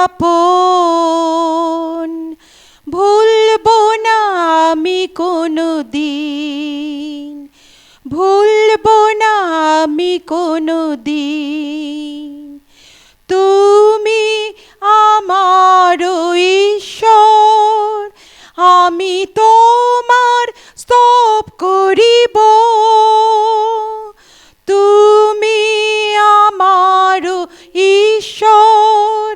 আপন, ভুলবো না আমি কোনো দিন, ভুলবো না আমি কোনো দিন। তুমি আমার ঈশ্বর, আমি তোমার স্তব করিব। তুমি আমার ঈশ্বর,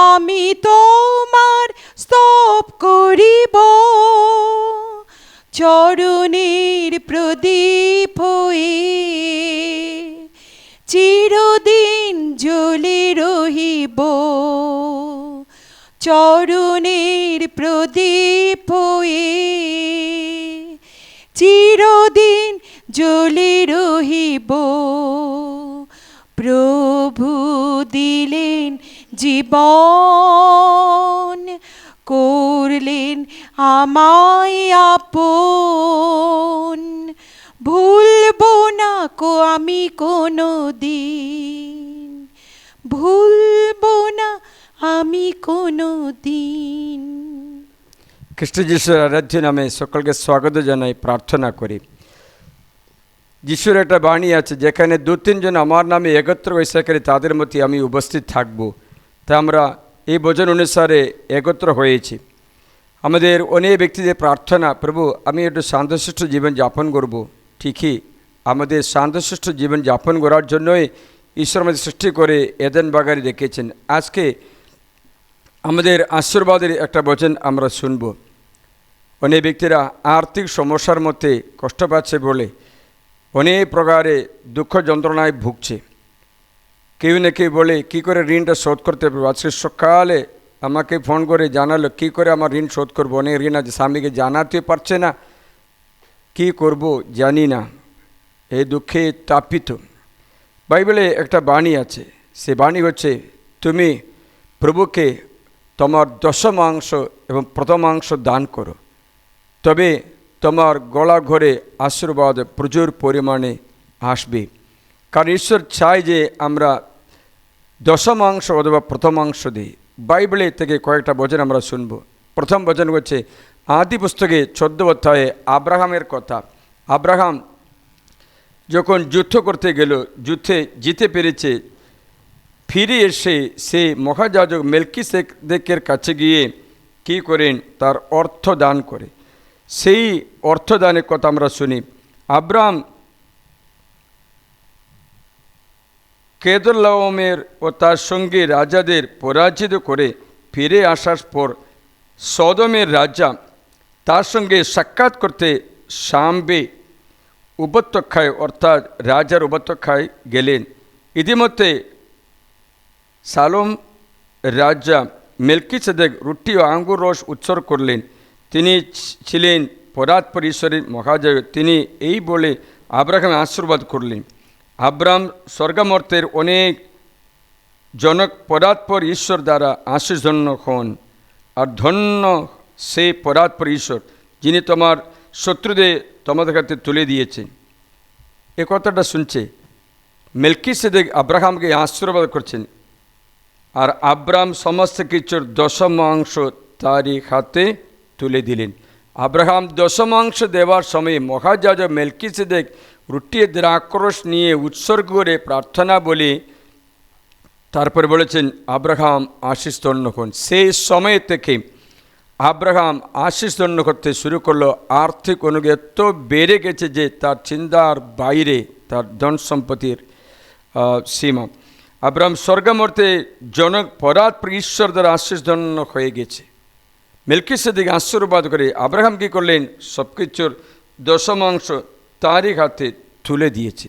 আমি তোমার স্তব করিব। চরণের প্রদীপ হয়ে চিরদিন জ্বলে রহিব। চরণের প্রদীপ হয়ে চিরদিন জ্বলে রহিব। প্রভু দিলেন জীবন, করলেন আমায় আপন, ভুলবো না কো আমি কোনো দিন, ভুলবো না আমি কোনো দিন। খ্রিস্ট যিশুর আরাধ্য নামে সকলকে স্বাগত জানাই, প্রার্থনা করি। যিশুর একটা বাণী আছে, যেখানে 2-3 জন আমার নামে একত্র হয়েছে তাদের মধ্যে আমি উপস্থিত থাকব। তা আমরা এই বচন অনুসারে একত্র হয়েছি। আমাদের অনেক ব্যক্তিদের প্রার্থনা, প্রভু আমি একটু শান্তশিষ্ট জীবন যাপন করব। ঠিকই, আমাদের শান্তশিষ্ট জীবন যাপন করার জন্যই ঈশ্বর আমাদের সৃষ্টি করে এদেন বাগানে রেখেছেন। আজকে আমাদের আশীর্বাদের একটা বচন আমরা শুনব। অনেক ব্যক্তিরা আর্থিক সমস্যার মধ্যে কষ্ট পাচ্ছে বলে অনেক প্রকারে দুঃখ যন্ত্রণায় ভুগছে। কেউ না কেউ বলে কী করে ঋণটা শোধ করতে পারবো। আজকে সকালে আমাকে ফোন করে জানালো কী করে আমার ঋণ শোধ করবো। অনেক ঋণ আছে, স্বামীকে জানাতে পারছে না, কি করব জানি না, এই দুঃখে তাপিত। বাইবেলে একটা বাণী আছে, সে বাণী হচ্ছে, তুমি প্রভুকে তোমার দশমাংশ এবং প্রথমাংশ দান করো, তবে তোমার গলা ঘরে আশীর্বাদ প্রচুর পরিমাণে আসবে। কারণ ঈশ্বর চায় যে আমরা দশমাংশ অথবা প্রথমাংশ দিই। বাইবেলে থেকে কয়েকটা বচন আমরা শুনব। প্রথম বচন হচ্ছে আদি পুস্তকে 14 অধ্যায়ে আব্রাহামের কথা। আব্রাহাম যখন যুদ্ধ করতে গেল, যুদ্ধে জিতে পেরেছে, ফিরে এসে সে মহাযাজক মেলকিসেদেকের কাছে গিয়ে কি করেন, তার অর্থ দান করে। সেই অর্থদানের কথা আমরা শুনি। আব্রাহাম কেদরলাওমের ও তার সঙ্গে রাজাদের পরাজিত করে ফিরে আসার পর সদমের রাজা তার সঙ্গে সাক্ষাৎ করতে সামবে উপত্যকায় অর্থাৎ রাজার উপত্যকায় গেলেন। ইতিমধ্যে সালোম রাজা মেলকিসেদেক রুটি ও আঙ্গুর রস উৎসর্গ করলেন। তিনি ছিলেন পরাৎপর ঈশ্বরের মহাযাজক। তিনি এই বলে আব্রাহামে আশীর্বাদ করলেন। আব্রাহাম স্বর্গমর্তের অনেক জনক পরাৎপর ঈশ্বর দ্বারা আশীষধন্য হন। আর ধন্য সেই পরাৎপর ঈশ্বর, যিনি তোমার শত্রুদের তোমাদের কাছে তুলে দিয়েছেন। এ কথাটা শুনছে মেলকিসেদেক আব্রাহামকে আশীর্বাদ করছেন। আর আব্রাহাম সমস্ত কিছুর দশমাংশ তারই হাতে তুলে দিলেন। আব্রাহাম দশমাংশ দেওয়ার সময় মহাযাজক মেলকিসেদেক রুটি দ্রাক্ষরস নিয়ে উৎসর্গ করে প্রার্থনা বলে তারপরে বলেছেন আব্রাহাম আশীষধন্য হন। সেই সময় থেকে আব্রাহাম আশীষধন্য করতে শুরু করলো। আর্থিক অনুগ্রহ এত বেড়ে গেছে যে তার চিন্তার বাইরে তার ধন সম্পত্তির সীমা। আব্রাহাম স্বর্গমর্তে জনক পরাৎপর ঈশ্বর দ্বারা আশীষধন্য হয়ে গেছে। মেলকিসেদেক আশীর্বাদ করে আব্রাহাম কী করলেন, সব কিছুর দশমাংশ তারই হাতে তুলে দিয়েছে।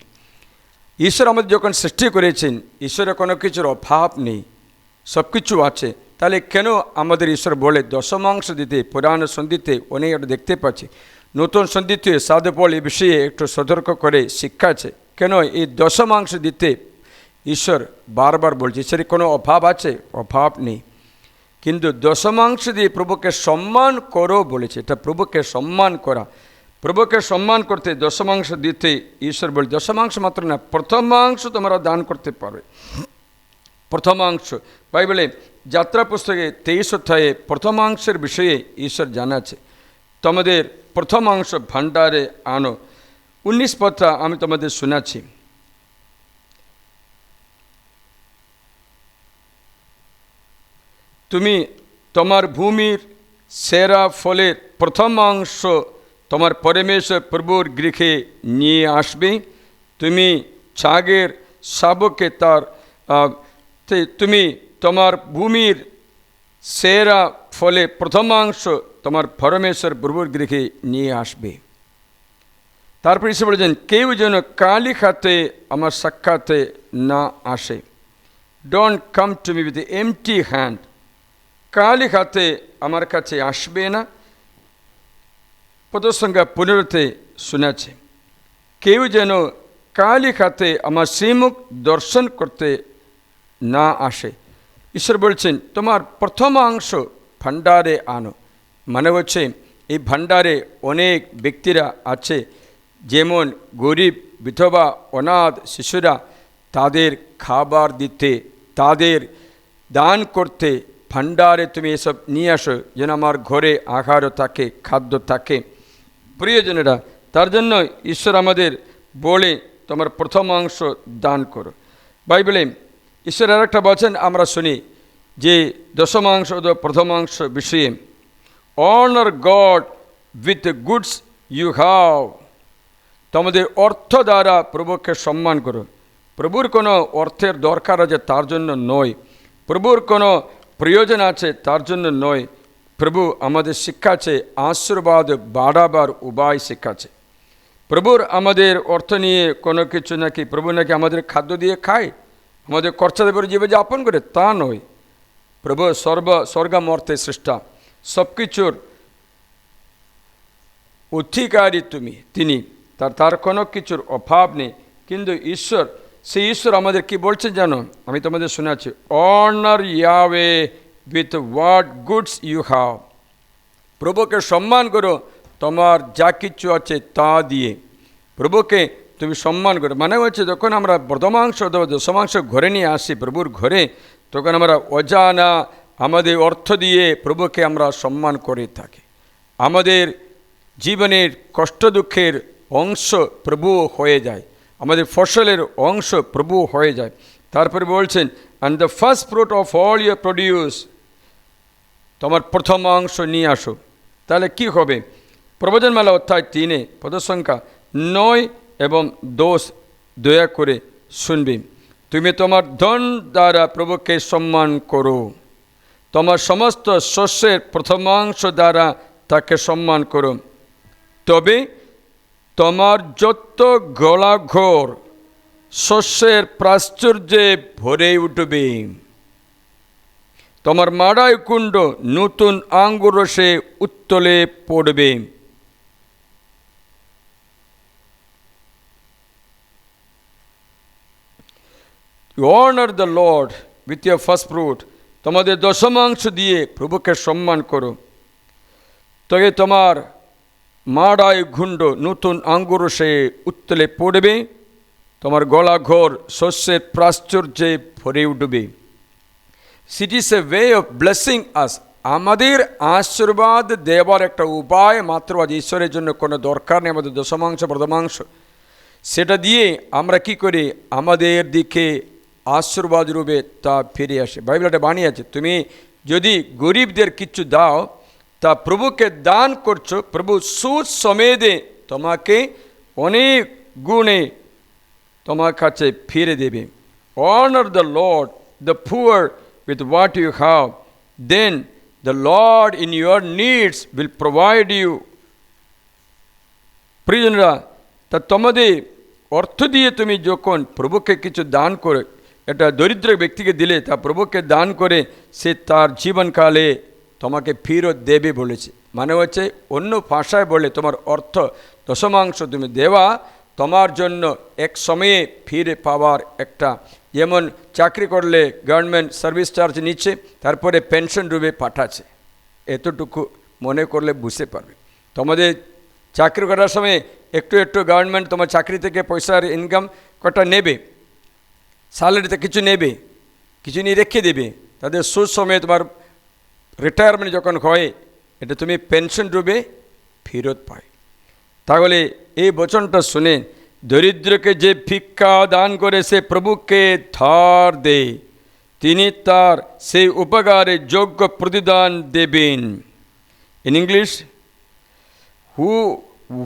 ঈশ্বর আমাদের যখন সৃষ্টি করেছেন, ঈশ্বরের কোনো কিছুর অভাব নেই, সব কিছু আছে। তাহলে কেন আমাদের ঈশ্বর বলে দশমাংশ দিতে? পুরানো সন্ধিতে অনেক একটা দেখতে পাচ্ছি, নতুন সন্ধিতে সাধু পল এই বিষয়ে একটু সতর্ক করে শিক্ষা আছে। কেন এই দশমাংশ দিতে ঈশ্বর বারবার বলছে? ঈশ্বরের কোনো অভাব আছে? অভাব নেই। কিন্তু দশমাংশ দিয়ে প্রভুকে সম্মান করো বলেছে। এটা প্রভুকে সম্মান করা। প্রভুকে সম্মান করতে দশমাংশ দিতে ঈশ্বর বলে। দশমাংশ মাত্র না, প্রথমাংশ তোমরা দান করতে পারবে। প্রথমাংশ। বাইবেলে যাত্রা পুস্তকে 23 অধ্যায়ে প্রথমাংশের বিষয়ে ঈশ্বর জানাচ্ছে, তোমাদের প্রথমাংশ ভাণ্ডারে আনো। 19 পদটা আমি তোমাদের শোনাচ্ছি। তুমি তোমার ভূমির সেরা ফলের প্রথমাংশ তোমার পরমেশ্বর প্রভুর গৃহে নিয়ে আসবে। তুমি ছাগের শাবককে তুমি তোমার ভূমির সেরা ফলে প্রথমাংশ তোমার পরমেশ্বর প্রভুর গৃহে নিয়ে আসবে। তারপর এসে বলেছেন, কেউ যেন কালি হাতে আমার সাক্ষাতে না আসে। Don't come to me with empty hand. কালি হাতে আমার কাছে আসবে না। পদসংখ্যা 15 শোনাচ্ছে, কেউ যেন কালি হাতে আমার শ্রীমুখ দর্শন করতে না আসে। ঈশ্বর বলছেন, তোমার প্রথমাংশ ভাণ্ডারে আনো। মানে হচ্ছে এই ভাণ্ডারে অনেক ব্যক্তিরা আছে, যেমন গরিব, বিধবা, অনাথ শিশুরা, তাদের খাবার দিতে, তাদের দান করতে ভাণ্ডারে তুমি এসব নিয়ে আসো, যেন আমার ঘরে আহারও থাকে, খাদ্য থাকে। প্রিয়জনেরা, তার জন্য ঈশ্বর আমাদের বলে তোমার প্রথমাংশ দান করো। বাইবেলে ঈশ্বর আর একটা বলছেন, আমরা শুনি যে দশমাংশ ও প্রথমাংশ বিষয়ে, honour God with goods you have. তোমাদের অর্থ দ্বারা প্রভুকে সম্মান করো। প্রভুর কোনো অর্থের দরকার আছে তার জন্য নয়, প্রভুর কোনো প্রয়োজন আছে তার জন্য নয়। প্রভু আমাদের শিক্ষাছে আশীর্বাদ বাড়াবার উপায় শিক্ষাছে। প্রভুর আমাদের অর্থ নিয়ে কোনো কিছু নাকি প্রভু নাকি আমাদের খাদ্য দিয়ে খায়, আমাদের খরচা দেবে জীবনযাপন করে, তা নয়। প্রভু স্বর্গামর্তে সৃষ্টা, সব কিছুর অধিকারী তিনি, তার কোনো কিছুর অভাব নেই। কিন্তু সেই ঈশ্বর আমাদের কি বলছেন জানো? আমি তোমাদের শোনাচ্ছি, honour Yahweh with what goods you have. প্রভুকে সম্মান করো তোমার যা কিছু আছে তা দিয়ে। প্রভুকে তুমি সম্মান করো। মানে হচ্ছে, যখন আমরা প্রথমাংশ অথবা দশমাংশ ঘরে নিয়ে আসি প্রভুর ঘরে, তখন আমরা অজানা আমাদের অর্থ দিয়ে প্রভুকে আমরা সম্মান করে থাকি। আমাদের জীবনের কষ্ট দুঃখের অংশ প্রভু হয়ে যায়, আমাদের ফসলের অংশ প্রভু হয়ে যায়। তারপরে বলছেন, and the first fruit of all your produce, তোমার প্রথমাংশ নিয়ে আসো। তাহলে কি হবে? প্রবচনমালা অধ্যায় 3 পদসংখ্যা 9 এবং 10 দয়া করে শুনবে। তুমি তোমার ধন দ্বারা প্রভুকে সম্মান করো, তোমার সমস্ত শস্যের প্রথমাংশ দ্বারা তাকে সম্মান করো। তবে তোমার যত গলাঘর শস্যের প্রাচুর্যে ভরে উঠবে, তোমার মাড়াই কুণ্ড নতুন আঙ্গুর রসে উত্তলে পড়বে। You honor the Lord with your first fruit. তোমাদের দশমাংশ দিয়ে প্রভুকে সম্মান করো, তবে তোমার মাড়াই ঘুণ্ড নতুন আঙ্গুর রসে উত্তলে পড়বে, তোমার গলা ঘর শস্যের প্রাচুর্যে ভরে উঠবে। It is a way of blessing us. আমাদের আশীর্বাদ দেওয়ার একটা উপায় মাত্র আজ। ঈশ্বরের জন্য কোনো দরকার নেই আমাদের দশমাংশ প্রথমাংশ। সেটা দিয়ে আমরা কি করি? আমাদের দিকে আশীর্বাদ রূপে তা ফিরে আসে। বাইবেলটা বানিয়েছে, তুমি যদি গরিবদের কিছু দাও, তা প্রভুকে দান করছো, প্রভু সুদ সমেতে তোমাকে অনেক গুণে তোমার কাছে ফিরে দেবে। Honour the Lord the poor with what you have, then the Lord in your needs will provide you. প্রিয়জনরা, তা তোমাদের অর্থ দিয়ে তুমি যখন প্রভুকে কিছু দান করে, এটা দরিদ্র ব্যক্তিকে দিলে, তা প্রভুকে দান করে সে তার জীবনকালে তোমাকে ফেরত দেবে বলেছে। মানে হচ্ছে, অন্য ভাষায় বলে, তোমার অর্থ দশমাংশ তুমি দেওয়া তোমার জন্য এক সময়ে ফিরে পাওয়ার একটা, যেমন চাকরি করলে গভর্নমেন্ট সার্ভিস চার্জ নিচ্ছে, তারপরে পেনশন রূপে পাঠাচ্ছে। এতটুকু মনে করলে বুঝতে পারবে। তোমাদের চাকরি করার সময় একটু একটু গভর্নমেন্ট তোমার চাকরি থেকে পয়সার ইনকাম কটা নেবে, স্যালারিতে কিছু নেবে, কিছু নিয়ে রেখে দেবে, তাদের সুসময়ে তোমার রিটায়ারমেন্ট যখন হয় এটা তুমি পেনশন রূপে ফেরত পাই। তাহলে এই বচনটা শুনে দরিদ্রকে যে ভিক্ষা দান করে সে প্রভুকে ধার দেয়, তিনি তার সেই উপকারে যোগ্য প্রতিদান দেবেন। In English,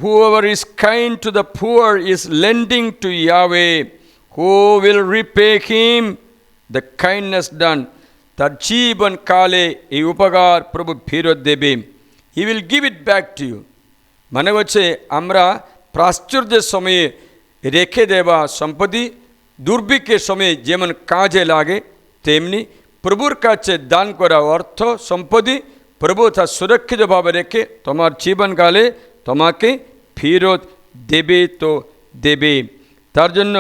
whoever is kind to the poor is lending to Yahweh, who will repay him the kindness done. তার জীবন কালে এই উপকার প্রভু ফেরত দেবে। He will give it back to you. মানে হচ্ছে আমরা প্রাশ্চর্যের সময়ে রেখে দেওয়া সম্পত্তি দুর্ভিক্ষের সময়ে যেমন কাজে লাগে, তেমনি প্রভুর কাছে দান করা অর্থ সম্পত্তি প্রভু তা সুরক্ষিতভাবে রেখে তোমার জীবনকালে তোমাকে ফেরত দেবে তো দেবে। তার জন্য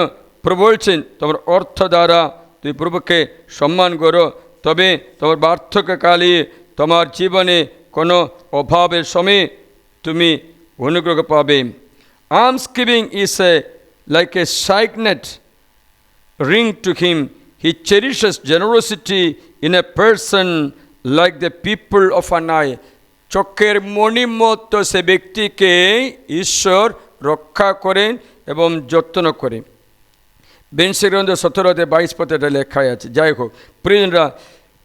প্রভু বলছেন তোমার অর্থ দ্বারা তুমি প্রভুকে সম্মান করো, তবে তোমার বার্ধক্যকালে তোমার জীবনে কোনো অভাবের সময়ে তুমি অনুগ্রহ পাবে। Alms giving is like a signet ring to him. He cherishes generosity in a person like the people of an eye. চোখের মণির মতো সে ব্যক্তিকে ঈশ্বর রক্ষা করেন এবং যত্ন করেন। বেনসি গ্রন্থ 17:22 এটা লেখা আছে। যাই হোক প্রিয়জনরা,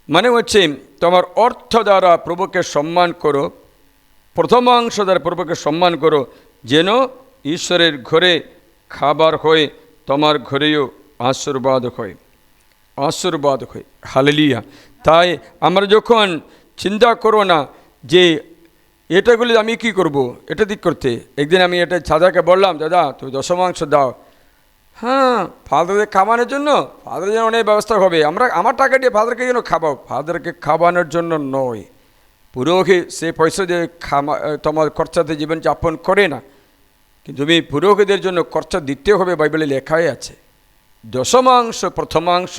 মানে হচ্ছে তোমার অর্থ দ্বারা প্রভুকে সম্মান করো, প্রথমাংশ দ্বারা প্রভুকে সম্মান করো, যেন ঈশ্বরের ঘরে খাবার হয়, তোমার ঘরেও আশীর্বাদ হয়, আশীর্বাদ হয়। হালেলুয়া। তাই আমরা যখন চিন্তা করো না যে এটাগুলি আমি কি করব, এটা দিক করতে, একদিন আমি এটা দাদাকে বললাম, দাদা তুমি দশমাংশ দাও। হ্যাঁ, ফাদারদের খাওয়ানোর জন্য, ফাদারের জন্য অনেক ব্যবস্থা হবে, আমার টাকা দিয়ে ফাদারকে যেন খাওয়াও। ফাদারকে খাওয়ানোর জন্য নয়, পুরোহিত সে পয়সা দিয়ে তোমার খরচাতে জীবনযাপন করে না, কিন্তু তুমি পুরোহিতদের জন্য খরচা দিতে হবে, বাইবেলে লেখাই আছে। দশমাংশ প্রথমাংশ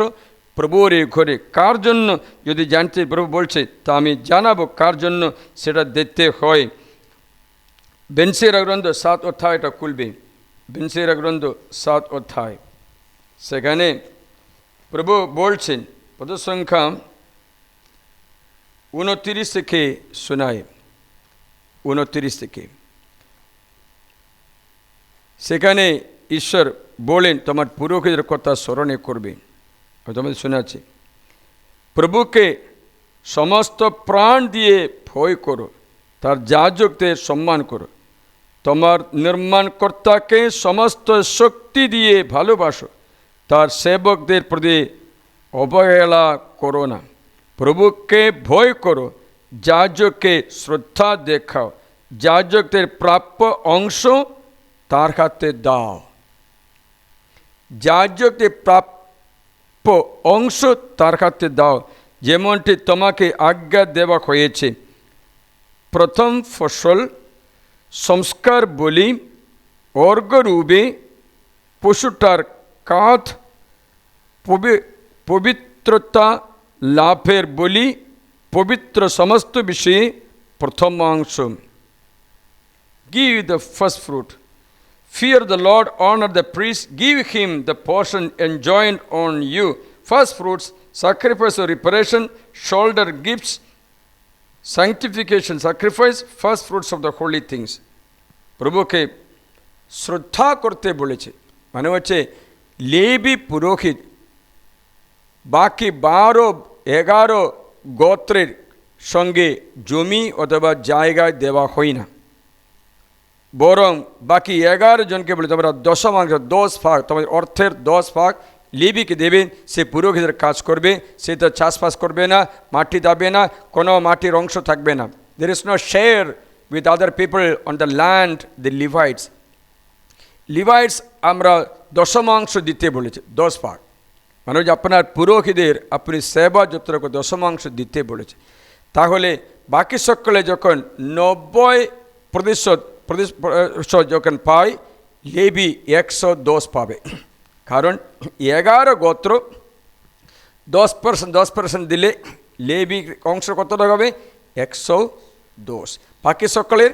প্রভুর এই ঘরে কার জন্য যদি জানতে প্রভু বলছে তা আমি জানাবো কার জন্য সেটা দিতে হয়। বেনসির গ্রন্থ 7 অধ্যায়টা খুলবে, বেনসির গ্রন্থ 7 অধ্যায়, সেখানে প্রভু বলছেন পদ সংখ্যা 29 থেকে শোনায়, 29 থেকে। সেখানে ঈশ্বর বলেন তোমার পুরোহিতের কথা স্মরণে করবে। তোমাদের শোনাচ্ছি, প্রভুকে সমস্ত প্রাণ দিয়ে ভয় করো, তার যাজকদের সম্মান করো, তোমার নির্মাণকর্তাকে সমস্ত শক্তি দিয়ে ভালোবাসো, তার সেবকদের প্রতি অবহেলা করো না। প্রভুকে ভয় করো, যাজককে শ্রদ্ধা দেখাও, যাজকদের প্রাপ্য অংশ তার হাতে দাও। যাজকদের প্রাপ্য অংশ তার হাতে দাও, যেমনটি তোমাকে আজ্ঞা দেওয়া হয়েছে। প্রথম ফসল সংস্কার বলি, অর্ঘ্যরূপে পশুটার কাঁধ, পবিত্রতা লাভের বলি, পবিত্র সমস্ত বিষয়ে প্রথমাংশ। Give the first fruit. Fear the Lord, honor the priest, give him the portion enjoined on you. First fruits, sacrifice or reparation, shoulder gifts, sanctification, sacrifice, first fruits of the holy things. প্রভুকে শ্রদ্ধা করতে বলেছে, মানে হচ্ছে লেবি পুরোহিত বাকি 12-11 গোত্রের সঙ্গে জমি অথবা জায়গায় দেওয়া হয় না, বরং বাকি 11 জনকে বলে তোমরা দশমাংশ 10 ভাগ, তোমার অর্থের 10 ভাগ লেবিকে দেবেন। সে পুরোহিতের কাজ করবে, সে তো চাষবাস করবে না, মাটি দাবে না, কোনো মাটির অংশ থাকবে না। There is no share with other people on the land, the Levites. Levites আমরা দশমাংশ দিতে বলেছে, 10 ভাগ, মানে যে আপনার পুরোহিতদের আপনি সেবা যত্রকে দশমাংশ দিতে বলেছে। তাহলে বাকি সকলে যখন 90% যখন পায়, লেবি 110 পাবে, কারণ 11 গোত্র 10% দিলে লেবি অংশ কতটা হবে? 110। বাকি সকলের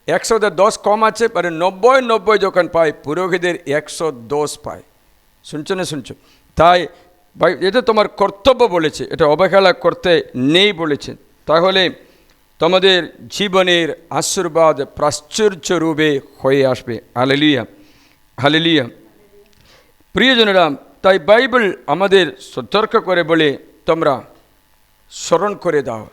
110 কম আছে, মানে 90 যখন পায়, পুরোহিতদের 110 পায়। শুনছো না? শুনছো? তাই ভাই এটা তোমার কর্তব্য বলেছে, এটা অবহেলা করতে নেই বলেছে। তাহলে তোমাদের জীবনের আশীর্বাদ প্রাচুর্য রূপে হয়ে আসবে। Hallelujah, hallelujah. প্রিয়জনেরা, তাই বাইবেল আমাদের সতর্ক করে বলে তোমরা স্মরণ করে দাও।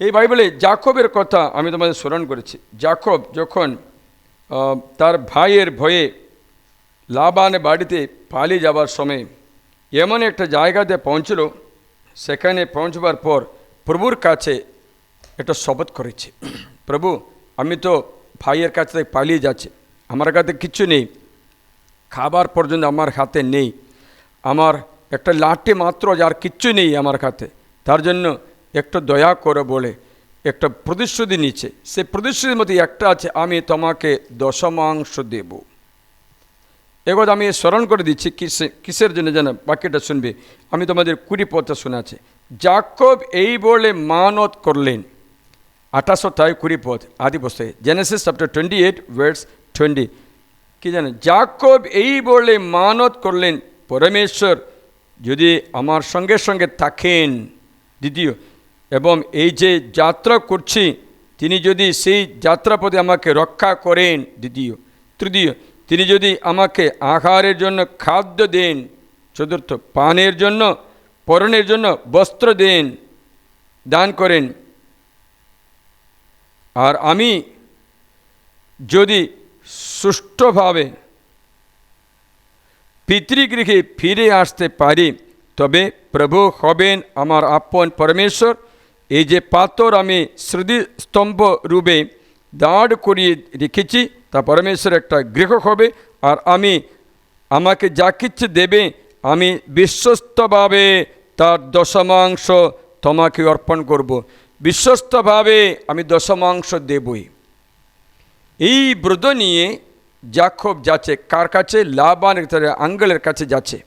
এই বাইবেলে যাকবের কথা আমি তোমাদের স্মরণ করেছি। যাকব যখন তার ভাইয়ের ভয়ে লাবানের বাড়িতে পালিয়ে যাবার সময় এমন একটা জায়গাতে পৌঁছল, সেখানে পৌঁছবার পর প্রভুর কাছে একটা শপথ করেছে, প্রভু আমি তো ভাইয়ের কাছ থেকে পালিয়ে যাচ্ছি, আমার কাছে কিচ্ছু নেই, খাবার পর্যন্ত আমার হাতে নেই, আমার একটা লাঠি মাত্র, আর কিচ্ছু নেই আমার হাতে, তার জন্য একটু দয়া করে বলে একটা প্রতিশ্রুতি নিচ্ছে। সেই প্রতিশ্রুতির মধ্যে একটা আছে, আমি তোমাকে দশমাংশ দেব। এবার আমি স্মরণ করে দিচ্ছি কিসের জন্য যেন বাক্যটা শুনবে। আমি তোমাদের 20 পদটা শোনাচ্ছি। যাকব এই বলে মানত করলেন, 28 তাই 20 পদ আদি পুস্তকে, জেনেসিস চ্যাপ্টার 28 ভার্স 20। কি জানেন, যাকব এই বলে মানত করলেন, পরমেশ্বর যদি আমার সঙ্গে সঙ্গে থাকেন, দ্বিতীয়, এবং এই যে যাত্রা করছি তিনি যদি সেই যাত্রাপথে আমাকে রক্ষা করেন, দ্বিতীয়, তৃতীয়, তিনি যদি আমাকে আহারের জন্য খাদ্য দেন, চতুর্থ, পানের জন্য পরনের জন্য বস্ত্র দেন, দান করেন, আর আমি যদি সুষ্ঠুভাবে পিতৃগৃহে ফিরে আসতে পারি, তবে প্রভু হবেন আমার আপন পরমেশ্বর। এই যে পাথর আমি স্মৃতিস্তম্ভ রূপে দাঁড় করিয়ে রেখেছি তা পরমেশ্বর একটা গৃহ হবে, আর আমাকে যা কিছু দেবে আমি বিশ্বস্তভাবে তার দশমাংশ তোমাকে অর্পণ করব। বিশ্বস্তভাবে আমি দশমাংশ দেবই। এই ব্রত নিয়ে যাকব যাচ্ছে কার কাছে? লাবানের আঙ্কেলের কাছে যাচ্ছে।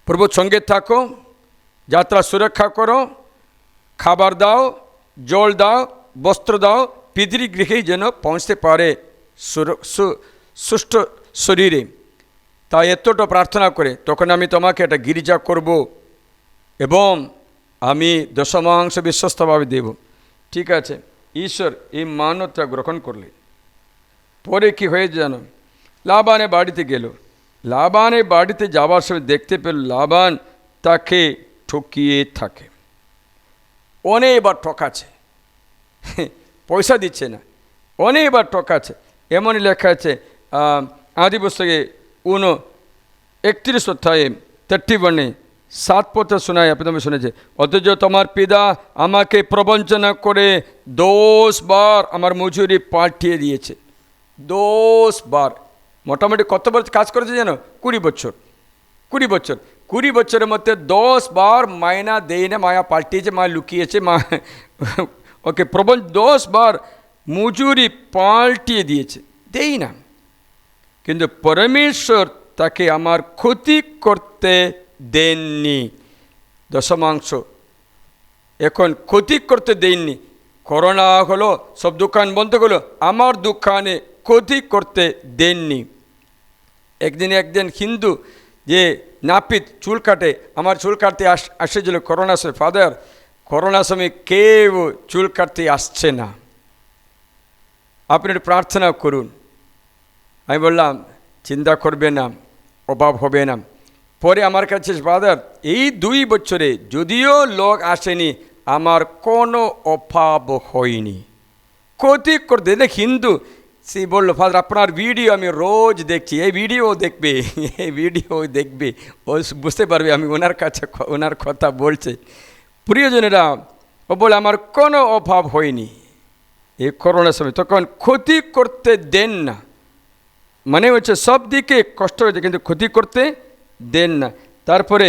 প্রভুর সঙ্গে থাকো, যাত্রা সুরক্ষা করো, খাবার দাও, জল দাও, বস্ত্র দাও, পিতৃগৃহেই যেন পৌঁছতে পারে সুষ্ঠু শরীরে। তাই এতটা প্রার্থনা করে তখন আমি তোমাকে একটা গির্জা করব এবং আমি দশমাংশ বিশ্বস্তভাবে দেব। ঠিক আছে, ঈশ্বর এই মানবতা গ্রহণ করলেন। পরে কি হয়েছে জানো? লাবানের বাড়িতে গেল। লাবানের বাড়িতে যাওয়ার সময় দেখতে পেল লাবান তাকে ঠকিয়ে থাকে, অনেকবার ঠকাচ্ছে, পয়সা দিচ্ছে না, অনেকবার ঠকাচ্ছে। এমনই লেখা আছে আদি পুস্তকে 31 অধ্যায়ে 31 7 পথে শোনায়, আপনি তুমি শুনেছে, অথচ তোমার পিতা আমাকে প্রবঞ্চনা করে 10 বার আমার মজুরি পাঠিয়ে দিয়েছে। 10 বার, মোটামুটি কত বছর কাজ করেছে যেন? 20 বছর। 20 বছরের মধ্যে 10 বার মায়না দেয় না, মায়া পাল্টিয়েছে, মা লুকিয়েছে, মা ওকে 10 বার মজুরি পাল্টিয়ে দিয়েছে, দেই না। কিন্তু পরমেশ্বর তাকে আমার ক্ষতি করতে দেননি, দশমাংশ এখন ক্ষতি করতে দেননি। করোনা হলো, সব দোকান বন্ধ হলো, আমার দোকানে ক্ষতি করতে দেননি। একদিন হিন্দু যে নাপিত চুল কাটে, আমার চুল কাটতে আসেছিল করোনার সময়। ফাদার, করোনার সময় কেউ চুল কাটতে আসছে না, আপনি একটু প্রার্থনা করুন। আমি বললাম চিন্তা করবে না, অভাব হবে না। পরে আমার কাছে ফাদার এই 2 বছরে যদিও লোক আসেনি, আমার কোনো অভাব হয়নি। ক্ষতি করতে দেখ হিন্দু, সে বললো ফাদার আপনার ভিডিও আমি রোজ দেখছি, এই ভিডিও দেখবে, এই ভিডিও দেখবে, ও বুঝতে পারবে আমি ওনার কাছে ওনার কথা বলছে। প্রিয়জনেরা, ও বলে আমার কোনো অভাব হয়নি এই করোনার সময়। তখন ক্ষতি করতে দেন না, মানে হচ্ছে সব দিকে কষ্ট হয়েছে কিন্তু ক্ষতি করতে দেন না। তারপরে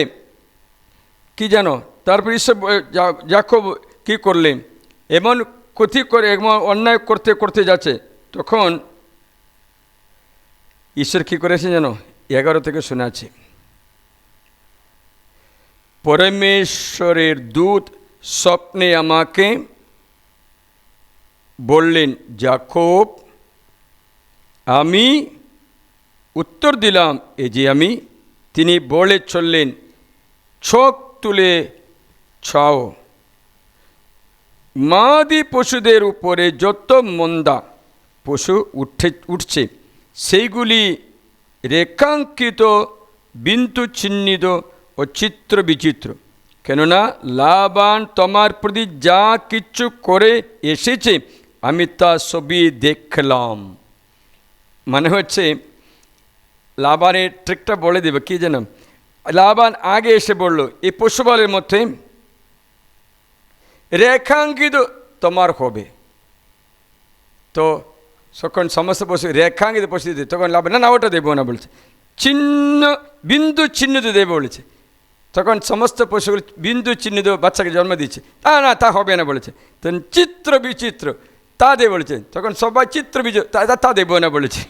কি জানো, তারপরে ঈশ্বর যাকব কি করলেন, এমন ক্ষতি করে এমন অন্যায় করতে করতে যাচ্ছে, তখন ঈশ্বর কি করেছে জানো? 11 থেকে শোনাচ্ছে, পরমেশ্বরের দূত স্বপ্নে আমাকে বললেন, যাকব। আমি উত্তর দিলাম, এই যে আমি। তিনি বলে চললেন, চোখ তুলে ছাও। মাদি পশুদের উপরে যত মন্দা পশু উঠছে সেইগুলি রেখাঙ্কিত, বিন্দু চিহ্নিত ও চিত্র বিচিত্র। কেননা লাবান তোমার প্রতি যা কিছু করে এসেছে আমি তা সবই দেখলাম। মানে হচ্ছে লাবানের ট্রিকটা বলে দেবে কি যেন, লাবান আগে এসে বলল এই পশুপালের মধ্যে রেখাঙ্কিত তোমার হবে। তো তখন সমস্ত পশু রেখাঙ্কিত পশু দিতে, তখন লাবান না ওটা দেবো না বলছে, চিহ্ন বিন্দু চিহ্নিত দেবে বলেছে। তখন সমস্ত পশুগুলো বিন্দু চিহ্নিত বাচ্চাকে জন্ম দিচ্ছে, না তা হবে না বলেছে। তখন চিত্র বিচিত্র তা দেবে বলেছে। তখন সবাই চিত্র বিচিত্র তা দেবো না বলেছে।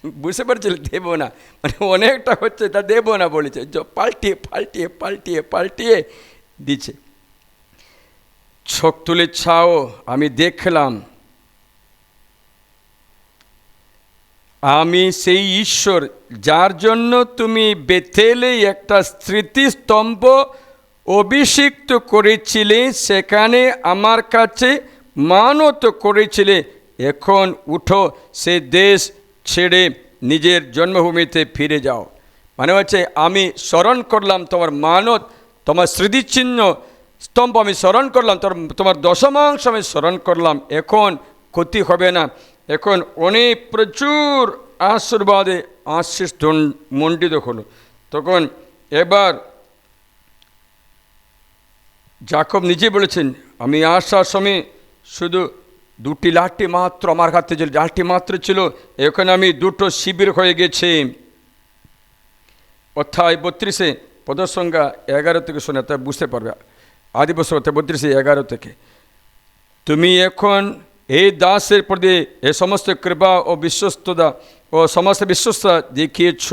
বুঝতে পারছিল দেবো না মানে অনেকটা হচ্ছে, তা দেবো না বলেছে। পাল্টিয়ে পাল্টিয়ে পাল্টিয়ে পাল্টিয়ে দিচ্ছে। চোখ তুলে ছাও, আমি দেখলাম। আমি সেই ঈশ্বর যার জন্য তুমি বেথেলে একটা স্মৃতিস্তম্ভ অভিষিক্ত করেছিলে, সেখানে আমার কাছে মানত করেছিলে। এখন উঠো, সে দেশ ছেড়ে নিজের জন্মভূমিতে ফিরে যাও। মানে হচ্ছে আমি স্মরণ করলাম তোমার মানত, তোমার স্মৃতিচিহ্ন স্তম্ভ আমি স্মরণ করলাম, তোমার দশমাংশ আমি স্মরণ করলাম। এখন ক্ষতি হবে না, এখন অনেক প্রচুর আশীর্বাদে আশিস মণ্ডিত হলো। তখন এবার যাকব নিজে বলেছেন, আমি আসার সময় শুধু দুটি লাঠি মাত্র আমার হাতে ছিল, লাঠি মাত্র ছিল, এখন আমি দুটো শিবির হয়ে গেছে। অধ্যায় 32 পদসংখ্যা 11 থেকে শোনে, তা বুঝতে পারবে। আদিবসর 32:11 থেকে। তুমি এখন এই দাসের প্রতি এ সমস্ত কৃপা ও বিশ্বস্ততা ও সমস্ত বিশ্বস্ততা দেখিয়েছ।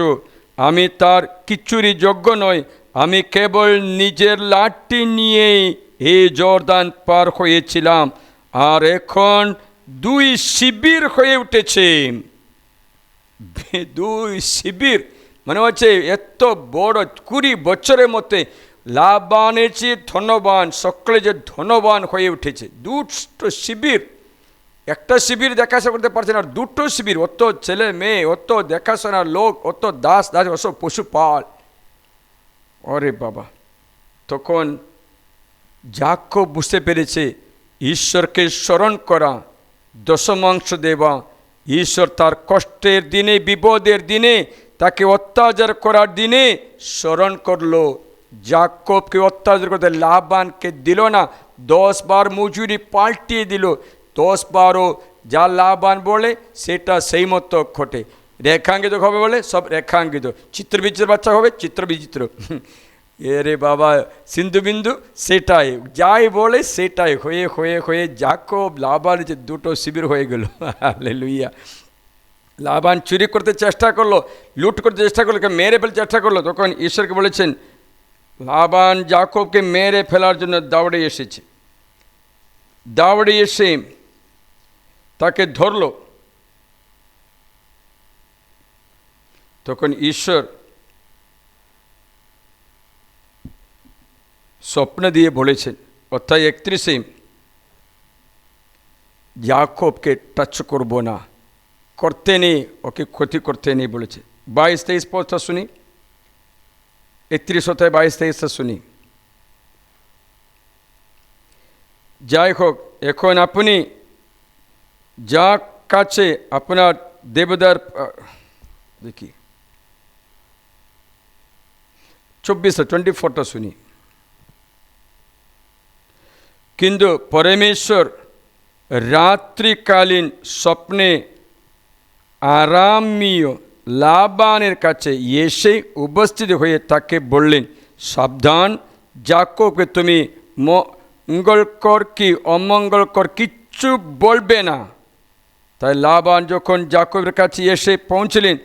আমি তার কিছুরই যোগ্য নয়, আমি কেবল নিজের লাঠি নিয়েই এই জর্দান পার হয়েছিলাম, আর এখন দুই শিবির হয়ে উঠেছে। দুই শিবির মানে হচ্ছে এত বড় 20 বছরের মধ্যে লাবানের চেয়ে ধনবান, সকলে যে ধনবান হয়ে উঠেছে। দুটো শিবির, একটা শিবির দেখাশোনা করতে পারছে না, দুটো শিবির, অত ছেলে মেয়ে, অত দেখাশোনার লোক, অত দাস দাস, অত পশুপাল। ওরে বাবা! তখন যাকব বুঝতে পেরেছে ঈশ্বরকে স্মরণ করা, দশমাংশ দেওয়া। ঈশ্বর তার কষ্টের দিনে, বিপদের দিনে, তাকে অত্যাচার করার দিনে স্মরণ করলো। যাকবকে অত্যাচার করতে লাবানকে দিল না, 10 বার মজুরি পাল্টিয়ে দিল। 10 বারও যা লাবান বলে সেটা সেই মতো ঘটে। রেখাঙ্কিত হবে বলে সব রেখাঙ্কিত, চিত্রবিচিত্র বাচ্চা হবে চিত্রবিচিত্র। এরে বাবা, সিন্ধু বিন্দু সেটাই, যাই বলে সেটাই হয়ে হয়ে হয়ে যাকব লাবান যে দুটো শিবির হয়ে গেল। হালেলুয়া! লাবান চুরি করতে চেষ্টা করলো, লুট করতে চেষ্টা করলো, মেরে ফেলতে চেষ্টা করলো। তখন ঈশ্বরকে বলেছেন, লাবান যাকবকে মেরে ফেলার জন্য দৌড়ে এসেছে। দৌড়ে এসে তাকে ধরল। তখন ঈশ্বর স্বপ্ন দিয়ে বলেছেন, অধ্যায় 31, যাকবকে টাচ করবো না, করতে নেই, ওকে ক্ষতি করতে নেই বলেছে। 22-23 পদটা শুনি, 31 অধ্যায় 22-23 শুনি। যাই হোক, এখন আপনি যা কাছে আপনার দেবদার, দেখি 24টা শুনি। কিন্তু পরমেশ্বর রাত্রিকালীন স্বপ্নে আরামীয় লাবানের কাছে এসে উপস্থিত হয়ে তাকে বললেন, সাবধান, যাকবকে তুমি মঙ্গলকর কি অমঙ্গলকর কিচ্ছু বলবে না। তাই লাবান যখন যাকবের কাছে এসে পৌঁছলেন,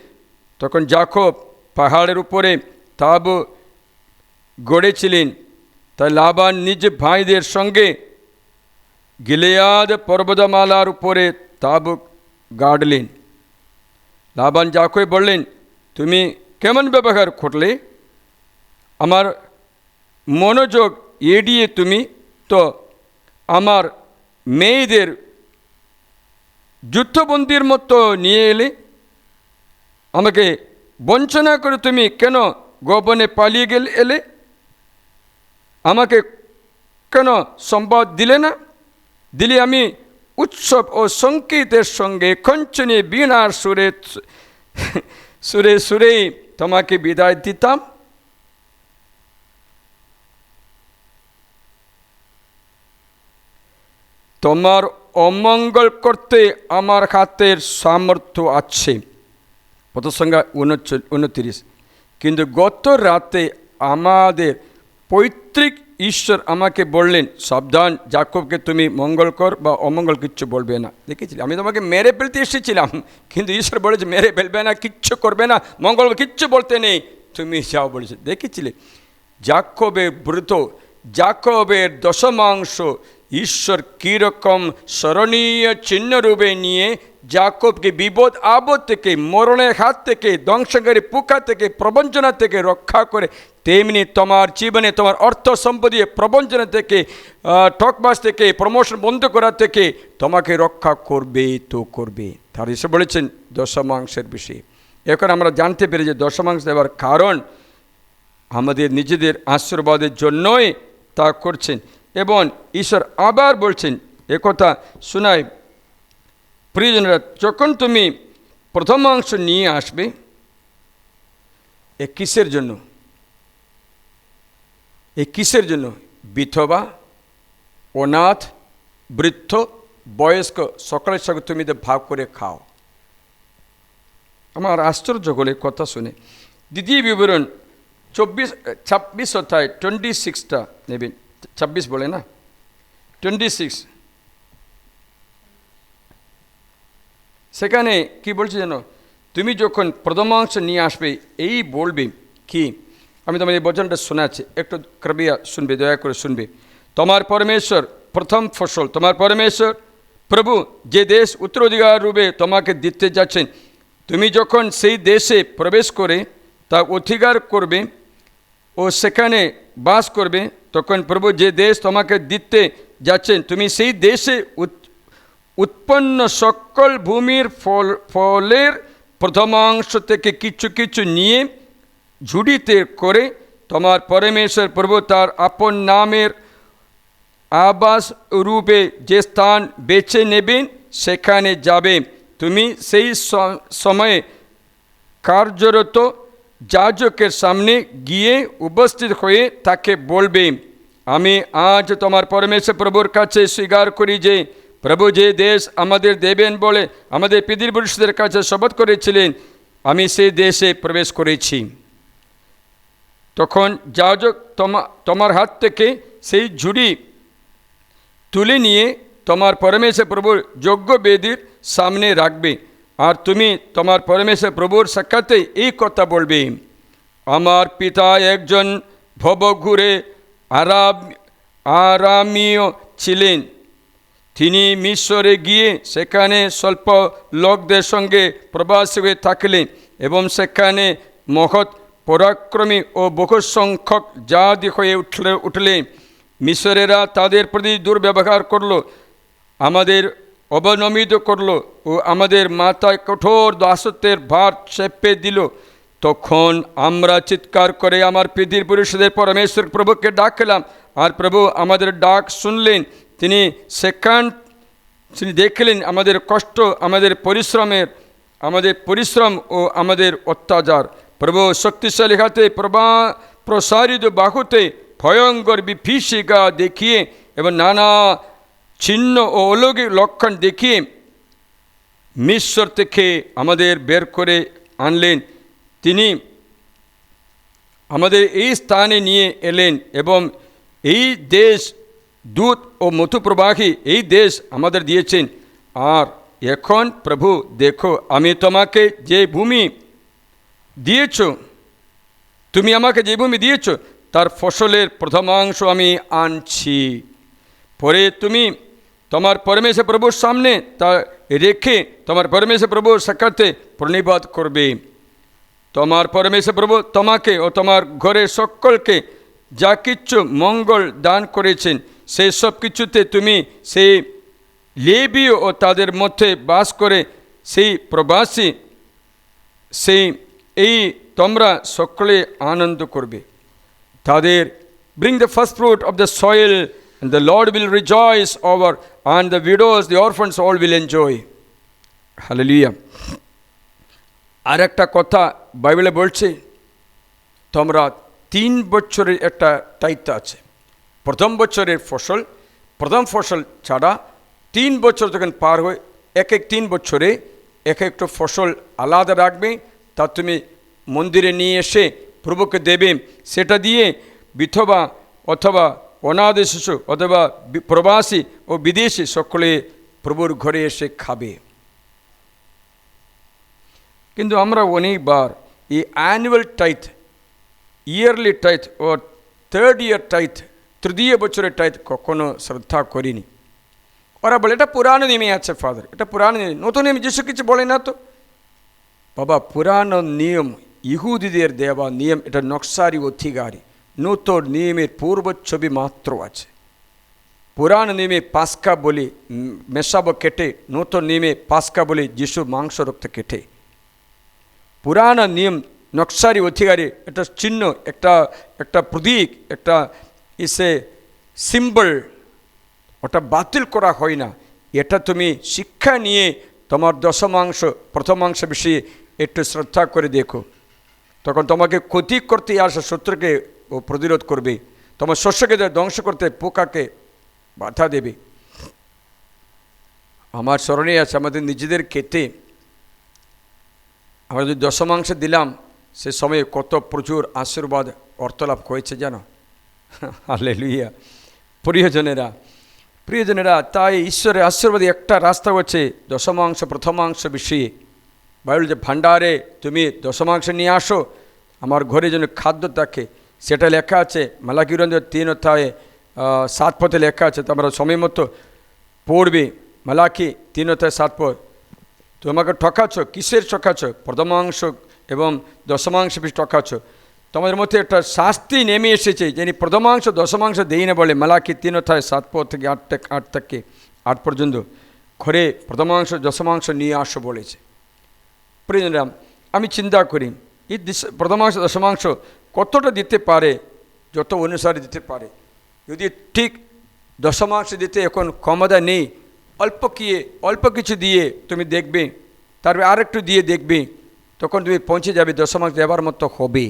তখন যাকব পাহাড়ের উপরে তাঁবু গড়েছিলেন। তাই লাবান নিজ ভাইদের সঙ্গে গিলেয়াদ পর্বতমালার উপরে তাঁবু গাড়লেন। লাবান যাকবকে বললেন, তুমি কেমন ব্যবহার করলে? আমার মনোযোগ এড়িয়ে তুমি তো আমার মেয়েদের যুদ্ধবন্দির মতো নিয়ে এলে। আমাকে বঞ্চনা করে তুমি কেন গোপনে পালিয়ে এলে? আমাকে কেন সংবাদ দিলে না? দিলে আমি উৎসব ও সংগীতের সঙ্গে কঞ্চনী বীণার সুরে সুরে সুরে তোমাকে বিদায় দিতাম। তোমার অমঙ্গল করতে আমার হাতের সামর্থ্য আছে। প্রসঙ্গ 29। কিন্তু গত রাতে আমাদের পৈতৃক ঈশ্বর আমাকে বললেন, সাবধান, যাকবকে তুমি মঙ্গল কর বা অমঙ্গল কিচ্ছু বলবে না। দেখেছিলে, আমি তোমাকে মেরে ফেলতে এসেছিলাম, কিন্তু ঈশ্বর বলেছে মেরে ফেলবে না, কিচ্ছু করবে না, মঙ্গল কিচ্ছু বলতে নেই, তুমি যাও বলেছে। দেখেছিলে, যাকবের ব্রত, যাকবের দশমাংশ ঈশ্বর কীরকম স্মরণীয় চিহ্নরূপে নিয়ে যাকবকে বিপদ আপদ থেকে, মরণের হাত থেকে, ধ্বংসকারী পোকা থেকে, প্রবঞ্চনা থেকে রক্ষা করে, তেমনি তোমার জীবনে তোমার অর্থ সম্পত্তি প্রবঞ্চনা থেকে, ঠকবাজ থেকে, প্রমোশন বন্ধ করা থেকে তোমাকে রক্ষা করবে তো করবে। তার ঈশ্বর বলেছেন দশমাংশের বিষয়ে। এখন আমরা জানতে পেরে যে দশমাংশ দেওয়ার কারণ আমাদের নিজেদের আশীর্বাদের জন্যই তা করছেন। এবং ঈশ্বর আবার বলছেন, একথা শোনায় প্রিয়জনরা, যখন তুমি প্রথমাংশ নিয়ে আসবে, এ কিসের জন্য? এই কিসের জন্য? বিধবা, অনাথ, বৃদ্ধ, বয়স্ক সকলের সঙ্গে তুমি ভাগ করে খাও। আমার আশ্চর্য হলে কথা শুনে। দ্বিতীয় বিবরণ 26 অধ্যায় 26টা নেবেন। 26 বলে না, 26। সেখানে কি বলছে যেন, তুমি যখন প্রথমাংশ নিয়ে আসবে, এই বলবে কি, আমি তোমার এই বচনটা শোনাচ্ছি, একটু কৃপয়া শুনবে, দয়া করে শুনবে। তোমার পরমেশ্বর প্রথম ফসল, তোমার পরমেশ্বর প্রভু যে দেশ উত্তরাধিকার রূপে তোমাকে দিতে যাচ্ছেন, তুমি যখন সেই দেশে প্রবেশ করে তা অধিকার করবে ও সেখানে বাস করবে, তখন প্রভু যে দেশ তোমাকে দিতে যাচ্ছেন, তুমি সেই দেশে উৎপন্ন সকল ভূমির ফলের প্রথমাংশ থেকে কিছু কিছু নিয়ে ঝুড়িতে করে তোমার পরমেশ্বর প্রভু তার আপন নামের আবাস রূপে যে স্থান বেছে নেবেন সেখানে যাবে। তুমি সেই সময়ে কার্যরত যাজকের সামনে গিয়ে উপস্থিত হয়ে তাকে বলবে, আমি আজ তোমার পরমেশ্বর প্রভুর কাছে স্বীকার করি যে প্রভু যে দেশ আমাদের দেবেন বলে আমাদের পিতৃপুরুষদের কাছে শপথ করেছিলেন, আমি সেই দেশে প্রবেশ করেছি। তখন যাজক তোমার হাত থেকে সেই ঝুড়ি তুলে নিয়ে তোমার পরমেশ্বর প্রভুর যজ্ঞ বেদির সামনে রাখবে, আর তুমি তোমার পরমেশ্বর প্রভুর সাক্ষাতে এই কথা বলবে, আমার পিতা একজন ভবঘুরে আরামীয় ছিলেন। তিনি মিশরে গিয়ে সেখানে স্বল্প লোকদের সঙ্গে প্রবাসী হয়ে থাকলেন এবং সেখানে মহৎ পরাক্রমী ও বহু সংখ্যক জাতি হয়ে উঠলেন। মিশরেরা তাদের প্রতি দুর্ব্যবহার করল, আমাদের অবনমিত করল ও আমাদের মাথায় কঠোর দাসত্বের ভার চেপে দিল। তখন আমরা চিৎকার করে আমার পিতৃপুরুষদের পরমেশ্বর প্রভুকে ডাকলাম, আর প্রভু আমাদের ডাক শুনলেন। তিনি দেখলেন আমাদের কষ্ট, আমাদের পরিশ্রম ও আমাদের অত্যাচার। প্রভু শক্তিশালী হাতে প্রসারিত বাহুতে ভয়ঙ্কর বিভীষিকা দেখিয়ে এবং নানা ছিন্ন ও অলৌকিক লক্ষণ দেখিয়ে মিশর থেকে আমাদের বের করে আনলেন। তিনি আমাদের এই স্থানে নিয়ে এলেন এবং এই দেশ দুধ ও মধু প্রবাহী এই দেশ আমাদের দিয়েছেন। আর এখন প্রভু দেখো, আমি তোমাকে যে ভূমি দিয়েছ, তুমি আমাকে যে ভূমি দিয়েছ তার ফসলের প্রথমাংশ আমি আনছি। পরে তুমি তোমার পরমেশ্বর প্রভুর সামনে তা রেখে তোমার পরমেশ্বর প্রভুর সাক্ষাতে প্রণিপাত করবে। তোমার পরমেশ্বর প্রভু তোমাকে ও তোমার ঘরের সকলকে যা কিচ্ছু মঙ্গল দান করেছেন সেই সব কিছুতে তুমি সেই লেবীয় ও তাদের মধ্যে বাস করে সেই প্রবাসী এই তোমরা সকলে আনন্দ করবে তাদের bring the first fruit of the soil and the Lord will rejoice over and the widows the orphans all will enjoy hallelujah আর একটা কথা বাইবেলে বলছে তোমরা 3 বছরের একটা দায়িত্ব আছে প্রথম বছরের প্রথম ফসল ছাড়া 3 বছর যখন পার হয় এক 3 বছরে একটা ফসল আলাদা রাখবে তা তুমি মন্দিরে নিয়ে এসে প্রভুকে দেবে সেটা দিয়ে বিধবা অথবা অনাথ শিশু অথবা প্রবাসী ও বিদেশি সকলে প্রভুর ঘরে এসে খাবে কিন্তু আমরা অনেকবার এই অ্যানুয়াল টাইথ ইয়ারলি টাইথ ও থার্ড ইয়ার টাইথ তৃতীয় বছরের টাইথ কখনো শ্রদ্ধা করিনি ওরা বলে এটা পুরানো নিয়মে আছে ফাদার এটা পুরানো নিয়ম নতুন নিয়ম যিশু কিছু বলে না তো বাবা পুরানো নিয়ম ইহুদিদের দেওয়া নিয়ম এটা নকশারি অধিকারী নতুন নিয়মের পূর্ব ছবি মাত্র আছে পুরানো নিয়মে পাস্কা বলি মেশাবো কেটে নতুন নিয়মে পাস্কা বলি যিশু মাংস রক্ত কেটে পুরানো নিয়ম নকশারি অধিকারী একটা চিহ্ন একটা প্রতীক একটা ইসে সিম্বল ওটা বাতিল করা হয় না এটা তুমি শিক্ষা নিয়ে তোমার দশমাংশ প্রথমাংশ বিষয়ে একটু শ্রদ্ধা করে দেখো তখন তোমাকে ক্ষতি করতে আসা শত্রুকে ও প্রতিরোধ করবে তোমার শস্যকে ধ্বংস করতে পোকাকে বাধা দেবে আমার স্মরণে আছে আমাদের নিজেদের ক্ষেত্রে আমরা যদি দশমাংশ দিলাম সে সময়ে কত প্রচুর আশীর্বাদ অর্থলাভ হয়েছে জানো হালেলুয়া প্রিয়জনেরা তাই ঈশ্বরের আশীর্বাদে একটা রাস্তা হচ্ছে দশমাংশ প্রথমাংশ বিষয়ে বাইবেল যে ভাণ্ডারে তুমি দশমাংশ নিয়ে আসো আমার ঘরে যেন খাদ্য থাকে সেটা লেখা আছে মালাকিগঞ্জ 3 অধ্যায়ে 7 পদে লেখা আছে তোমরা সময় মতো পড়বে মালাকি 3 অধ্যায়ে 7 পদ তোমাকে ঠকাচ্ছ কিসের ঠকাচ্ছ প্রথমাংশ এবং দশমাংশ বেশি ঠকাচ্ছ তোমাদের মধ্যে একটা শাস্তি নেমে এসেছে যিনি প্রথমাংশ দশমাংশ দেই না বলে মালাকি 3 অধ্যায়ে 7 পদ থেকে 8 থেকে 8 পর্যন্ত ঘরে প্রথমাংশ দশমাংশ নিয়ে আসো বলেছে প্রিয়জনরা আমি চিন্তা করি এই প্রথমাংশ দশমাংশ কতটা দিতে পারে যত অনুসারে দিতে পারে যদি ঠিক দশমাংশ দিতে এখন ক্ষমতা নেই অল্প কিছু দিয়ে তুমি দেখবে তারপরে আর একটু দিয়ে দেখবে তখন তুমি পৌঁছে যাবে দশমাংশ দেওয়ার মতো হবে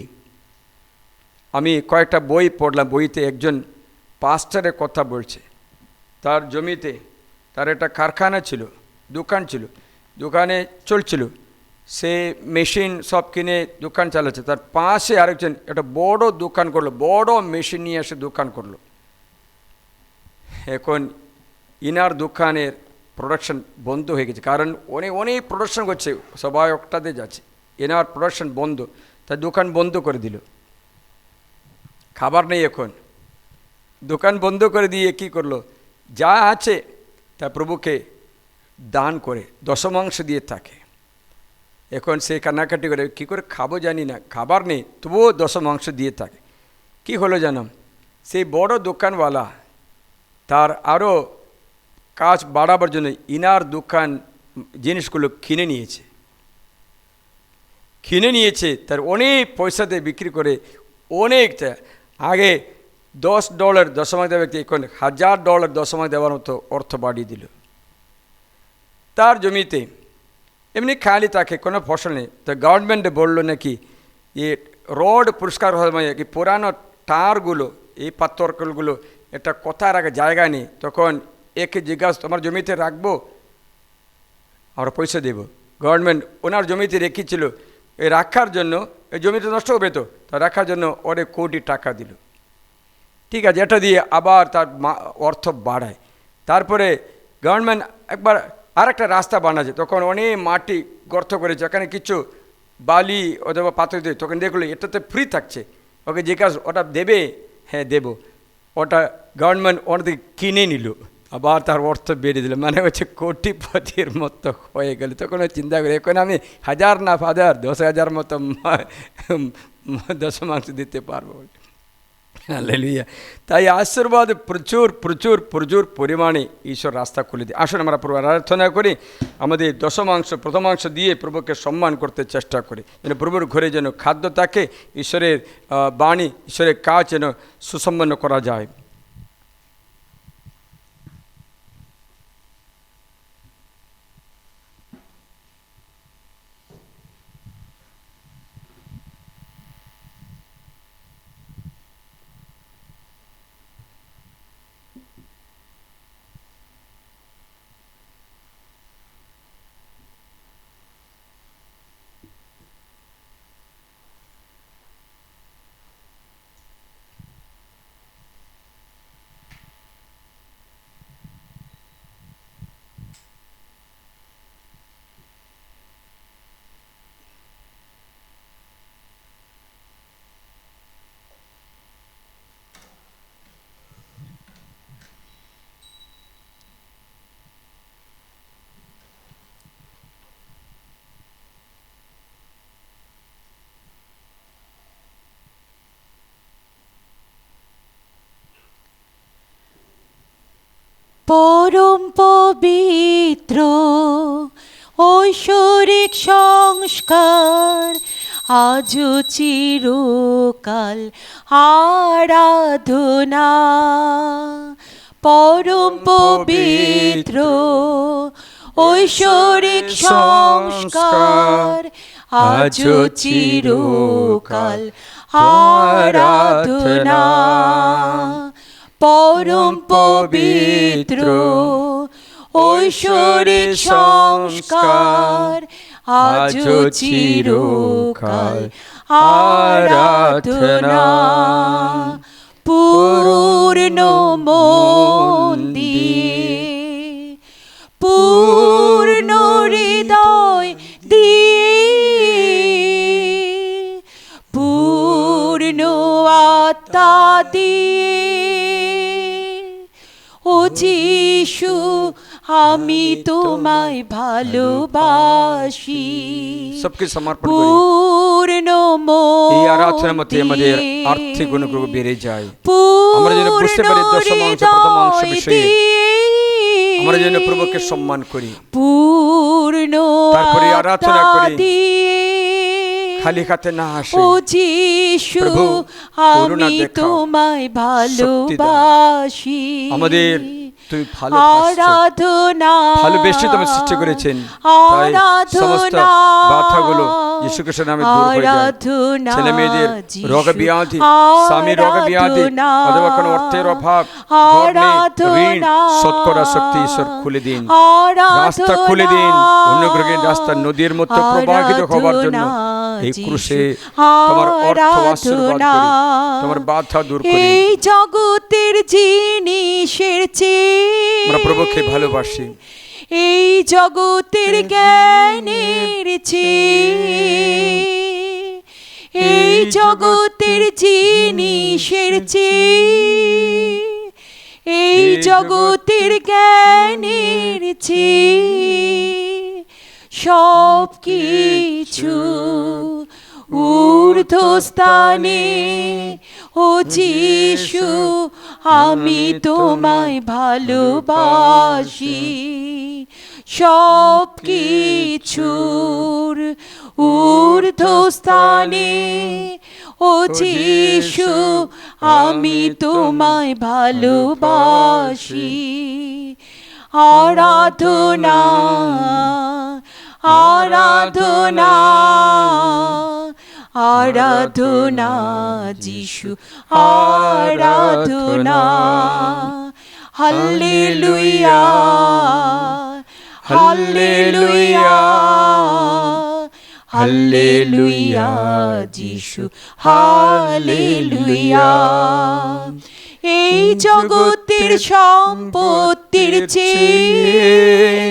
আমি কয়েকটা বই পড়লাম বইতে একজন পাস্টারের কথা বলছে তার জমিতে তার একটা কারখানা ছিল দোকান ছিল দোকানে চলছিল সে মেশিন সব কিনে দোকান চালাচ্ছে তার পাশে আরেকজন একটা বড় দোকান করলো বড় মেশিন নিয়ে এসে দোকান করলো এখন ইনার দোকানের প্রোডাকশন বন্ধ হয়ে গেছে কারণ অনেক প্রোডাকশন করছে সবাই একটাতে যাচ্ছে এনার প্রোডাকশন বন্ধ তার দোকান বন্ধ করে দিল খাবার নেই এখন দোকান বন্ধ করে দিয়ে কি করলো যা আছে তা প্রভুকে দান করে দশমাংশ দিয়ে থাকে এখন সে কান্নাকাটি করে কী করে খাবো জানি না খাবার নেই তবুও দশমাংশ দিয়ে থাকে কি হলো জানো সেই বড় দোকানওয়ালা তার আরও কাজ বাড়াবার জন্য ইনার দোকান জিনিসগুলো কিনে নিয়েছে তার অনেক পয়সাতে বিক্রি করে অনেকটা আগে $10 দশমাংশ দেওয়া ব্যক্তি এখন $1000 দশমাংশ দেওয়ার মতো অর্থ বাড়িয়ে দিল তার জমিতে এমনি খালি থাকে কোনো ফসল নেই তো গভর্নমেন্টে বললো নাকি এই রোড পরিষ্কার হওয়ার কি পুরানো টারগুলো এই পাথরগুলো এটা কোথায় রাখা জায়গা নেই তখন একে জিজ্ঞাসা তোমার জমিতে রাখবো আমরা পয়সা দেব গভর্নমেন্ট ওনার জমিতে রেখেছিল এই রাখার জন্য এই জমিতে নষ্ট হবে তো তা রাখার জন্য অনেক কোটি টাকা দিল ঠিক আছে এটা দিয়ে আবার তার অর্থ বাড়ায় তারপরে গভর্নমেন্ট একবার আর একটা রাস্তা বানাচ্ছে তখন অনেক মাটি গর্ত করেছে এখানে কিছু বালি অথবা পাথর দিয়ে তখন দেখলো এটাতে ফ্রি থাকছে ওকে জিজ্ঞাসা ওটা দেবে হ্যাঁ দেবো ওটা গভর্নমেন্ট ওনাদের কিনে নিল আবার তার অর্থ বেড়ে দিল, মানে হচ্ছে কোটিপতির মতো হয়ে গেল। তখন চিন্তা করি এখন আমি 1000 না 10,000 মতো দশমাংশ দিতে পারবো। হালেলুয়া। তাই আশীর্বাদ প্রচুর প্রচুর প্রচুর পরিমাণে ঈশ্বর রাস্তা খুলে দিয়ে। আসুন আমরা প্রভু আরাধনা করি, আমাদের দশমাংশ প্রথমাংশ দিয়ে প্রভুকে সম্মান করতে চেষ্টা করি, যেন প্রভুর ঘরে যেন খাদ্য থাকে, ঈশ্বরের বাণী ঈশ্বরের কাজ যেন সুসম্পন্ন করা যায়। পরম পবিত্র ঐশ্বরিক সংস্কার আজও চিরকাল আরাধনা। পরম পবিত্র ঐশ্বরিক সংস্কার আজও চিরকাল আরাধনা। পরম পবিত্র ঐশ্বরিক সংস্কার আজও চিরকাল আরাধনা। পূর্ণ মন দিয়ে পূর্ণ হৃদয় দিয়ে পূর্ণ আত্মা দিয়ে ও যিশু আমি তোমায় ভালোবাসি। সবকে সমর্পণ করি। পূর্ণ এই আরাধনার মধ্যে আমাদের আর্থিক অনুগ্রহ বেড়ে যায়। আমরা যেন বুঝতে পারি দশমাংশ প্রথমাংশ বিষয়ে আমরা যেন প্রভুকে সম্মান করি, পূর্ণ তারপরে আরাধনা করি, খালি হাতে না আসে। ও যিশু আমি তোমায় ভালোবাসি। আমাদের তুমি ভালোবেসে তুমি সৃষ্টি করেছেন, তাই সমস্ত বাধাগুলো যিশু খ্রিস্টের নামে দূর হয়ে যায়। ছেলে মেয়েদের রোগ ব্যাধি, স্বামীর রোগ ব্যাধি, অথবা কোনো অর্থের অভাব, ঘর নেই, ঋণ শোধ করার শক্তি ঈশ্বর খুলে দিন, রাস্তা খুলে দিন, অনুগ্রহের রাস্তা নদীর মতো প্রবাহিত হওয়ার জন্য এই ক্রুশে তোমার অর্থ আশীর্বাদ করি, তোমার বাধা দূর করি। এই জগতের জিনিসের চেয়ে আমরা প্রভুকে ভালোবাসি, এই জগতের জ্ঞানের চেয়ে এই জগতের জিনিসের চেয়ে এই জগতের জ্ঞানের চেয়ে সব কিছু ঊর্ধ্বস্থানে ও যিশু আমি তোমায় ভালোবাসি। সব কিছুর ঊর্ধ্বস্থানে ও যিশু আমি তোমায় ভালোবাসি। আরাধনা আরাধনা আরাধনা যিশু আরাধনা। হাল্লেলুয়া হাল্লেলুয়া হাল্লেলুয়া যিশু হাল্লেলুয়া। এই জগতের সম্পত্তির চেয়ে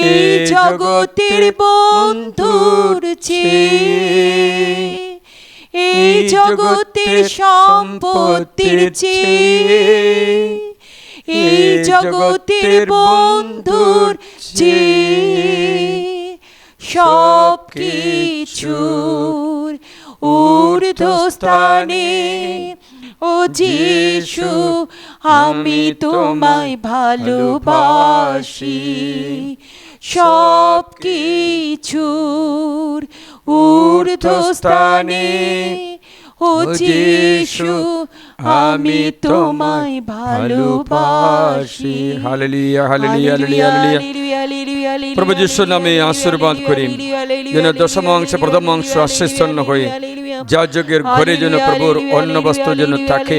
এই জগতের বন্ধুর চেয়ে এই জগতের সম্পত্তির চেয়ে এই জগতের বন্ধুর চেয়ে সব কিছুর ঊর্ধ্বস্থানে ও যিশু আমি তোমায় ভালোবাসি সব কিছুর ঊর্ধ্বস্থানে ও যিশু আমি তোমায় ভালোবাসি হালেলুয়া হালেলুয়া হালেলুয়া। প্রভু যিশুর নামে আশীর্বাদ করি যেন দশমাংশ প্রথমাংশ আশীর্ষণ হয়ে যাজকের ঘরে যেন প্রভুর অন্ন বস্ত্র যেন থাকে।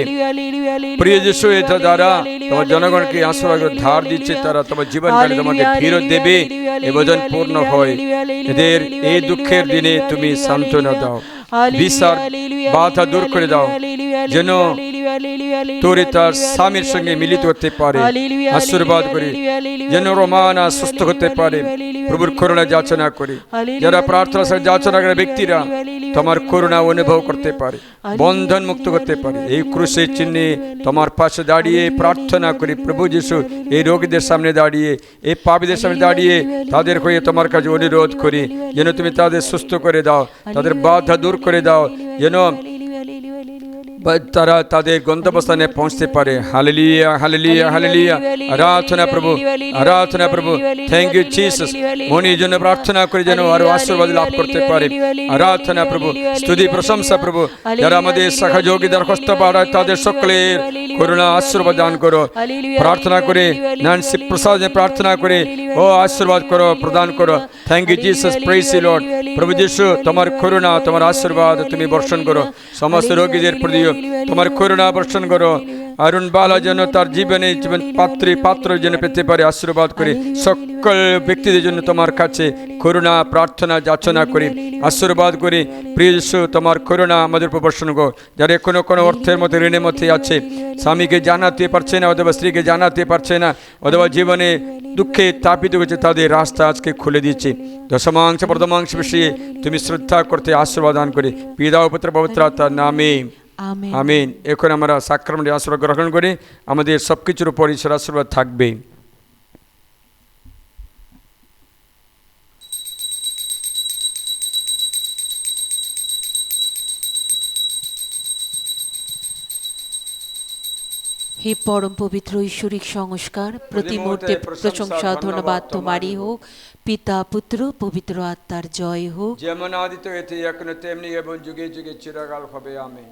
প্রিয় যিশু এটা দ্বারা তোমার জনগণকে আশীর্বাদ ধার দিচ্ছে, তারা তোমার জীবনকালে তোমাকে ফেরত দেবে, এ বচন পূর্ণ হয়। এদের এই দুঃখের দিনে তুমি সান্ত্বনা দাও, বিচার বাধা দূর করে দাও, যেন তোরে তার স্বামীর সঙ্গে মিলিত হতে পারে। আশীর্বাদ করি যেন রোমানা সুস্থ হতে পারে, প্রভুর করুণা যাচনা করে। যারা প্রার্থনা সাথে যাচনা করে ব্যক্তিরা তোমার করুণা অনুভব করতে পারে, বন্ধন মুক্ত করতে পারে। এই ক্রুশের চিহ্নে তোমার পাশে দাঁড়িয়ে প্রার্থনা করি প্রভু যিশু, এই রোগীদের সামনে দাঁড়িয়ে, এই পাপীদের সামনে দাঁড়িয়ে তাদের হয়ে তোমার কাছে অনুরোধ করি যেন তুমি তাদের সুস্থ করে দাও, তাদের বাধা দূর করে দাও, যেন তারা তাদের গন্তব্যস্থানে পৌঁছতে পারে। Hallelujah hallelujah hallelujah. আরাধনা প্রভু, আরাধনা প্রভু। Thank you Jesus. মনির জন্য প্রার্থনা করে যেন আরো আশীর্বাদ লাভ করতে পারে। আরাধনা প্রভু, স্তুতি প্রশংসা প্রভু। যারা আমাদের সহযোগী দরখাস্ত পাঠায় তাদের সকলের করুণা আশীর্বাদ দান করো। প্রার্থনা করে ন্যান্সি প্রসাদ প্রার্থনা করে ও আশীর্বাদ করো, প্রদান করো। Thank you Jesus, praise you Lord. প্রভু যিশু তোমার করুণা, তোমার আশীর্বাদ তুমি বর্ষণ করো। সমস্ত রোগীদের প্রতি তোমার করুণা বর্ষণ করো। অরুণ বালা যেন তার জীবনে জীবন পাত্র যেন পেতে পারে, আশীর্বাদ করে। সকল ব্যক্তিদের জন্য তোমার কাছে করুণা প্রার্থনা যাচনা করে আশীর্বাদ করে। প্রিয় যিশু তোমার করুণা আমাদের উপর বর্ষণ করো। যারা কোনো অর্থের মধ্যে ঋণের মধ্যে আছে, স্বামীকে জানাতে পারছে না অথবা স্ত্রীকে জানাতে পারছে না অথবা জীবনে দুঃখে তাপিত হচ্ছে, তাদের রাস্তা আজকে খুলে দিচ্ছে। দশমাংশ প্রথমাংশ বিষয়ে তুমি শ্রদ্ধা করতে আশীর্বাদ দান করে পিতা ও পুত্র পবিত্র আত্মার নামে আমিন। এখন আমরা সাক্রামেন্টের আশীর্বাদ গ্রহণ করি। আমাদের সব কিছুর উপর ঈশ্বরের আশীর্বাদ থাকবে। হে পরম পবিত্র ঈশ্বরিক সংস্কার, প্রতি মুহূর্তে প্রশংসা ধন্যবাদ তোমারই হোক। পিতা পুত্র পবিত্র আত্মার জয় হোক। যেমন আদিতে এতে এখনো তেমনি এবং যুগে যুগে চিরকাল হবে। আমিন।